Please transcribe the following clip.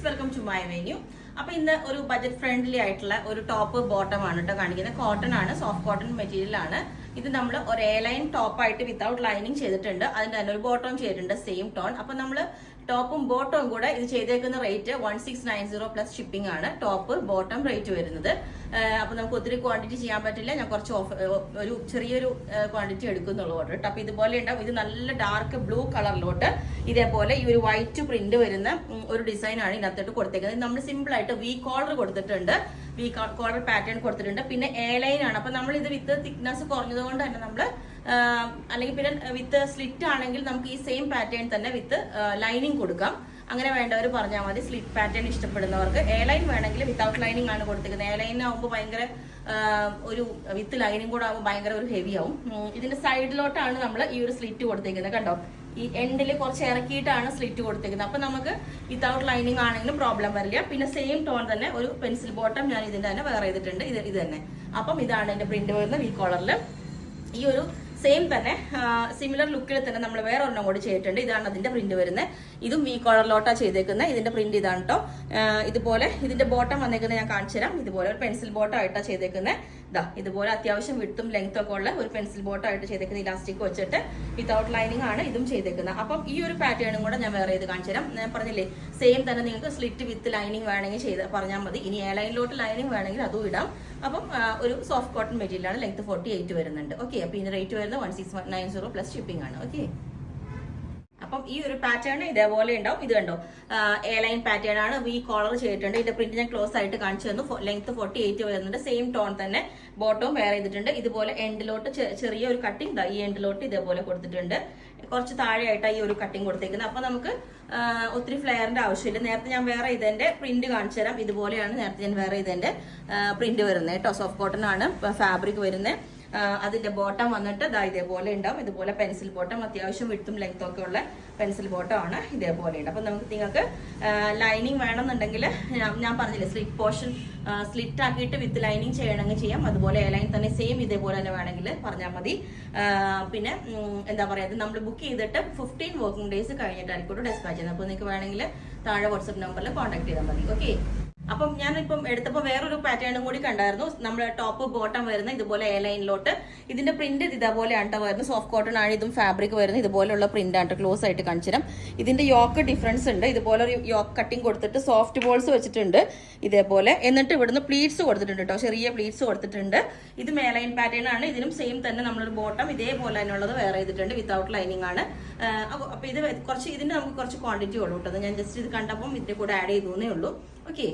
Welcome to my venue. അപ്പൊ ഇന്ന് ഒരു ബജറ്റ് ഫ്രണ്ട്ലി ആയിട്ടുള്ള ഒരു ടോപ്പ് ബോട്ടം ആണ് കേട്ടോ കാണിക്കുന്നത്. കോട്ടൺ ആണ്, സോഫ്റ്റ് കോട്ടൺ മെറ്റീരിയൽ ആണ്. ഇത് നമ്മൾ ഒരു എ ലൈൻ ടോപ്പ് ആയിട്ട് വിത്തൗട്ട് ലൈനിങ് ചെയ്തിട്ടുണ്ട്. അതിന്റെ തന്നെ ഒരു ബോട്ടം ചെയ്തിട്ടുണ്ട് സെയിം ടോൺ. അപ്പൊ നമ്മൾ ടോപ്പും ബോട്ടവും കൂടെ ഇത് ചെയ്തേക്കുന്ന റേറ്റ് 1690 പ്ലസ് ഷിപ്പിംഗ് ആണ് ടോപ്പ് ബോട്ടം റേറ്റ് വരുന്നത്. അപ്പൊ നമുക്ക് ഒത്തിരി ക്വാണ്ടിറ്റി ചെയ്യാൻ പറ്റില്ല, ഞാൻ കുറച്ച് ഒരു ചെറിയൊരു ക്വാണ്ടിറ്റി എടുക്കുന്നുള്ളൂ ഓർഡർ കേട്ടോ. അപ്പൊ ഇതുപോലെ ഉണ്ടാവും. ഇത് നല്ല ഡാർക്ക് ബ്ലൂ കളറിലോട്ട് ഇതേപോലെ ഈ ഒരു വൈറ്റ് പ്രിന്റ് വരുന്ന ഒരു ഡിസൈൻ ആണ് ഇതിനകത്തോട്ട് കൊടുത്തേക്കുന്നത്. നമ്മൾ സിമ്പിൾ ആയിട്ട് വി കോളർ കൊടുത്തിട്ടുണ്ട്, വി കോളർ പാറ്റേൺ കൊടുത്തിട്ടുണ്ട്. പിന്നെ എ ലൈൻ ആണ്. അപ്പൊ നമ്മൾ ഇത് വിത്ത് തിക്നെസ് കുറഞ്ഞത് കൊണ്ട് തന്നെ നമ്മള് അല്ലെങ്കിൽ പിന്നെ വിത്ത് സ്ലിറ്റ് ആണെങ്കിൽ നമുക്ക് ഈ സെയിം പാറ്റേൺ തന്നെ വിത്ത് ലൈനിങ് കൊടുക്കാം. അങ്ങനെ വേണ്ടവർ പറഞ്ഞാൽ മതി. സ്ലിറ്റ് പാറ്റേൺ ഇഷ്ടപ്പെടുന്നവർക്ക് എ ലൈൻ വേണമെങ്കിൽ വിത്തൗട്ട് ലൈനിങ് ആണ് കൊടുത്തിരിക്കുന്നത്. എ ലൈൻ ആകുമ്പോൾ ഭയങ്കര ഒരു വിത്ത് ലൈനിങ് കൂടെ ആകുമ്പോൾ ഭയങ്കര ഒരു ഹെവി ആവും. ഇതിന്റെ സൈഡിലോട്ടാണ് നമ്മൾ ഈ ഒരു സ്ലിറ്റ് കൊടുത്തിരിക്കുന്നത്. കണ്ടോ, ഈ എൻഡിൽ കുറച്ച് ഇറക്കിയിട്ടാണ് സ്ലിറ്റ് കൊടുത്തിരിക്കുന്നത്. അപ്പൊ നമുക്ക് വിത്തൗട്ട് ലൈനിങ് ആണെങ്കിലും പ്രോബ്ലം വരില്ല. പിന്നെ സെയിം ടോൺ തന്നെ ഒരു പെൻസിൽ ബോട്ടം ഞാൻ ഇതിന്റെ തന്നെ വെയർ ചെയ്തിട്ടുണ്ട്. ഇത് തന്നെ. അപ്പം ഇതാണ് എന്റെ പ്രിന്റ് വരുന്നത് വി കോളറിൽ. ഈ ഒരു സെയിം തന്നെ സിമിലർ ലുക്കിൽ തന്നെ നമ്മൾ വേറെ ഒരെണ്ണം കൂടി ചെയ്തിട്ടുണ്ട്. ഇതാണ് അതിന്റെ പ്രിന്റ് വരുന്നത്. ഇതും വി കോളറിലോട്ടാ ചെയ്തേക്കുന്നത്. ഇതിന്റെ പ്രിന്റ് ഇതാണ് കേട്ടോ. ഇതുപോലെ ഇതിന്റെ ബോട്ടം വന്നേക്കുന്നത് ഞാൻ കാണിച്ചു തരാം. ഇതുപോലെ ഒരു പെൻസിൽ ബോട്ടം ആയിട്ടാ ചെയ്തേക്കുന്നത്. ഇതാ ഇതുപോലെ അത്യാവശ്യം വിട്ടും ലെങ്ത്തും ഒക്കെ ഉള്ള ഒരു പെൻസിൽ ബോട്ടം ആയിട്ട് ചെയ്തേക്കുന്നത്. ഇലാസ്റ്റിക് വെച്ചിട്ട് വിത്തൗട്ട് ലൈനിങ് ആണ് ഇതും ചെയ്തേക്കുന്നത്. അപ്പം ഈ ഒരു പാറ്റേണും കൂടെ ഞാൻ വേറെ ചെയ്ത് കാണിച്ചു തരാം. ഞാൻ പറഞ്ഞില്ലേ സെയിം തന്നെ നിങ്ങൾക്ക് സ്ലിറ്റ് വിത്ത് ലൈനിങ് വേണമെങ്കിൽ ചെയ്ത് പറഞ്ഞാൽ മതി. ഇനി എ ലൈനിലോട്ട് ലൈനിങ് വേണമെങ്കിൽ അതും ഇടാം. അപ്പം ഒരു സോഫ്റ്റ് കോട്ടൺ മെറ്റീരിയൽ ആണ്. ലെങ്ത് 48 വരുന്നുണ്ട്. ഓക്കെ, അപ്പൊ ഇതിന്റെ റേറ്റ് വരുന്നത് 1690 പ്ലസ് ഷിപ്പിംഗ് ആണ്. ഓക്കെ, അപ്പം ഈ ഒരു പാറ്റേൺ ഇതേപോലെ ഉണ്ടാവും. ഇത് കണ്ടോ, എ ലൈൻ പാറ്റേൺ ആണ്, വി കോളർ ചെയ്തിട്ടുണ്ട്. ഇതിന്റെ പ്രിന്റ് ഞാൻ ക്ലോസ് ആയിട്ട് കാണിച്ചു തന്നു. ലെങ്ത് 48 വരുന്നുണ്ട്. സെയിം ടോൺ തന്നെ ബോട്ടവും വെയർ ചെയ്തിട്ടുണ്ട്. ഇതുപോലെ എൻഡിലോട്ട് ചെറിയ ഒരു കട്ടിങ് ഈ എൻഡിലോട്ട് ഇതേപോലെ കൊടുത്തിട്ടുണ്ട്. കുറച്ച് താഴെയായിട്ടാണ് ഈ ഒരു കട്ടിങ് കൊടുത്തേക്കുന്നത്. അപ്പൊ നമുക്ക് ഒത്തിരി ഫ്ലെയറിന്റെ ആവശ്യമില്ല. നേരത്തെ ഞാൻ വേറെ ചെയ്തതിന്റെ പ്രിന്റ് കാണിച്ചു തരാം. ഇതുപോലെയാണ് നേരത്തെ ഞാൻ വേറെ ചെയ്തതിന്റെ പ്രിന്റ് വരുന്നത് കേട്ടോ. സോഫ്റ്റ് കോട്ടൺ ആണ് ഫാബ്രിക് വരുന്നത്. അതിന്റെ ബോട്ടം വന്നിട്ട് ഇതേപോലെ ഉണ്ടാവും. ഇതുപോലെ പെൻസിൽ ബോട്ടം, അത്യാവശ്യം വിട്ടും ലെങ്ത്തും ഒക്കെ ഉള്ള പെൻസിൽ ബോട്ടം ആണ്. ഇതേപോലെ ഉണ്ട്. അപ്പൊ നിങ്ങൾക്ക് ലൈനിങ് വേണമെന്നുണ്ടെങ്കിൽ ഞാൻ പറഞ്ഞില്ലേ സ്ലിറ്റ് പോർഷൻ സ്ലിറ്റ് ആക്കിയിട്ട് വിത്ത് ലൈനിങ് ചെയ്യണമെങ്കിൽ ചെയ്യാം. അതുപോലെ എ ലൈൻ തന്നെ സെയിം ഇതേപോലെ തന്നെ വേണമെങ്കിൽ പറഞ്ഞാൽ മതി. പിന്നെ എന്താ പറയുക, നമ്മൾ ബുക്ക് ചെയ്തിട്ട് 15 വർക്കിംഗ് ഡേയ്സ് കഴിഞ്ഞിട്ടായിരിക്കും ഡെസ്പാച്ച് ചെയ്യുന്നത്. അപ്പൊ നിങ്ങൾക്ക് വേണമെങ്കിൽ താഴെ വാട്സ്ആപ്പ് നമ്പറിൽ കോൺടാക്ട് ചെയ്താൽ മതി. ഓക്കെ, അപ്പം ഞാനിപ്പം എടുത്തപ്പോൾ വേറൊരു പാറ്റേണും കൂടി കണ്ടായിരുന്നു. നമ്മുടെ ടോപ്പ് ബോട്ടം വരുന്ന ഇതുപോലെ എ ലൈനിലോട്ട് ഇതിന്റെ പ്രിന്റ് ഇതേപോലെ ആണ് വരുന്നത്. സോഫ്റ്റ് കോട്ടൺ ആണ് ഇതും ഫാബ്രിക് വരുന്നത്. ഇതുപോലുള്ള പ്രിന്റ് ആണ് ക്ലോസ് ആയിട്ട് കാണിച്ചു തരാം. ഇതിന്റെ യോക്ക് ഡിഫറൻസ് ഉണ്ട്. ഇതുപോലെ ഒരു യോക്ക് കട്ടിങ് കൊടുത്തിട്ട് സോഫ്റ്റ് ബോൾസ് വെച്ചിട്ടുണ്ട് ഇതേപോലെ. എന്നിട്ട് ഇവിടുന്ന് പ്ലീറ്റ്സ് കൊടുത്തിട്ടുണ്ട് കേട്ടോ, ചെറിയ പ്ലീറ്റ്സ് കൊടുത്തിട്ടുണ്ട്. ഇത് എ ലൈൻ പാറ്റേൺ ആണ്. ഇതിനും സെയിം തന്നെ നമ്മളൊരു ബോട്ടം ഇതേപോലെ തന്നെയുള്ളത് വേറെ ചെയ്തിട്ടുണ്ട്. വിത്തൗട്ട് ലൈനിങ് ആണ്. അപ്പൊ ഇത് കുറച്ച് ഇതിന്റെ നമുക്ക് കുറച്ച് ക്വാണ്ടിറ്റി ഉള്ളൂ കേട്ടോ. ഞാൻ ജസ്റ്റ് ഇത് കണ്ടപ്പം ഇതിന്റെ കൂടെ ആഡ് ചെയ്തേ ഉള്ളൂ. ഓക്കെ.